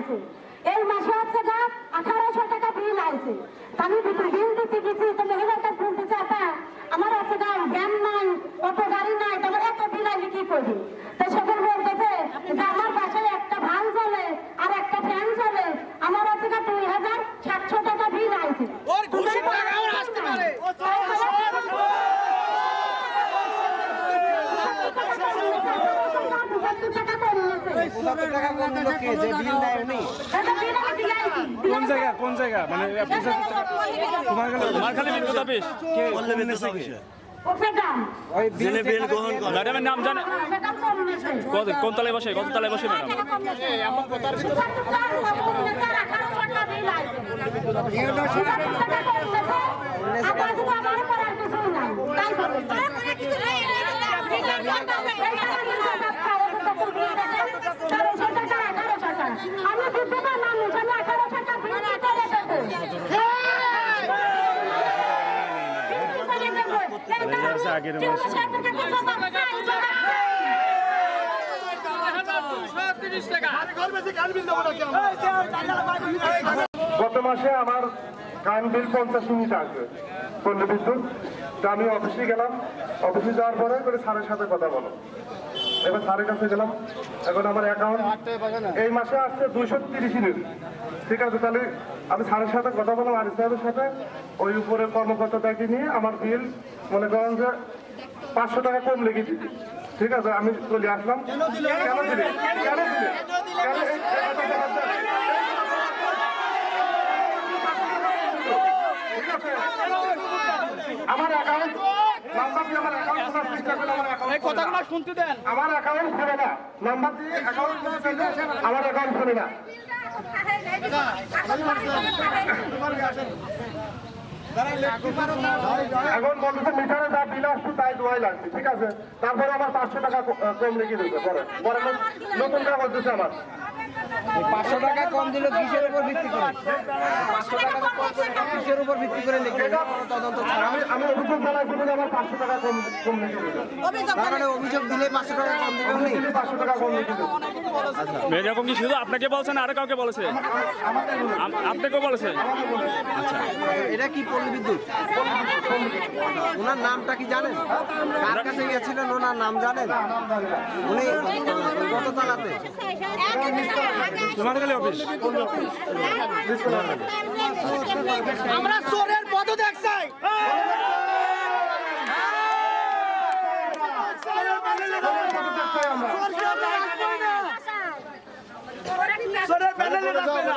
আইছে। এই মাসে হচ্ছে গা 1800 টাকা বিল আইছে। আমি বিল দিতে গেছি, তো মহিলাটা বলতেছে আপা আমার হচ্ছে গা ভ্যান নাই, অটো গাড়ি নাই, তোমার এত বিল আইলে কি করবি? তো সকল বলতেছে যে আমার বাসায় একটা ভাল চলে আর একটা ফ্যান চলে, আমার হচ্ছে গা 2700 টাকা বিল আইছে। কোন জায়গা মানে তোমার খালি বিদ্যুৎ অফিস ম্যাডামের নাম জানে? কোন তলায় বসে, কত তলায় বসে ম্যাডাম? আমি বুঝতে মানুষ আমি 1800 টাকা বিল গত মাসে আমার কারেন্ট বিল 50 ইউনিট আছে পল্লী বিদ্যুৎ। তো আমি অফিসে গেলাম, অফিসে যাওয়ার পরে করে স্যারের সাথে কথা বলো। এবার স্যারের কাছে গেলাম, এখন আমার অ্যাকাউন্ট এই মাসে আসছে 230 ইউনিট। ঠিক আছে, তাহলে আমি স্যারের সাথে কথা বললাম, আরিফ সাহেবের সাথে, ওই উপরে কর্মকর্তাটাকে নিয়ে আমার বিল মনে করেন যে 500 টাকা কম লেগে দিতে। ঠিক আছে, আমি চলে আসলাম। কেন দিলে আমার অ্যাকাউন্ট নাম্বার দিয়ে আমার অ্যাকাউন্ট খোলার চেষ্টা করলে কথাগুলো শুনতে দেন। আমার অ্যাকাউন্ট খুলে না, নাম্বার দিয়ে অ্যাকাউন্ট খুলতে আমার অ্যাকাউন্ট খুলে না। এখন বলতেছে মিটারে যা বিল আসছে তাই দোয়াই লাগছে। ঠিক আছে, তারপরে আমার 500 টাকা কম লেগে দিতে পরে পরে নতুন কাগজ দিচ্ছে আমার 500 টাকা কম দিল কিসের উপর ভিত্তি করে? 500 টাকা কিসের উপর ভিত্তি করে লিখে তদন্ত? আমি অভিযোগ জানাইছি যে আমার 500 টাকা কম লিখে দিতে। তার মানে অভিযোগ দিলে 500 টাকা কম দিবেন? 500 টাকা কম লিখে দিতে। এরকম কি শুধু আপনাকে বলছেন আর কাউকে বলেছে? আপনাকেও বলেছে? আচ্ছা, এটা কি পল্লী বিদ্যুৎ? ওনার নামটা কি জানেন? কার কাছে গিয়েছিলেন, ওনার নাম জানেন? উনি কত তালাতে? তোমার খালি অফিস। আমরা চোরের পদত্যাগ চাই। চোরের প্যানেলে রাখবে না।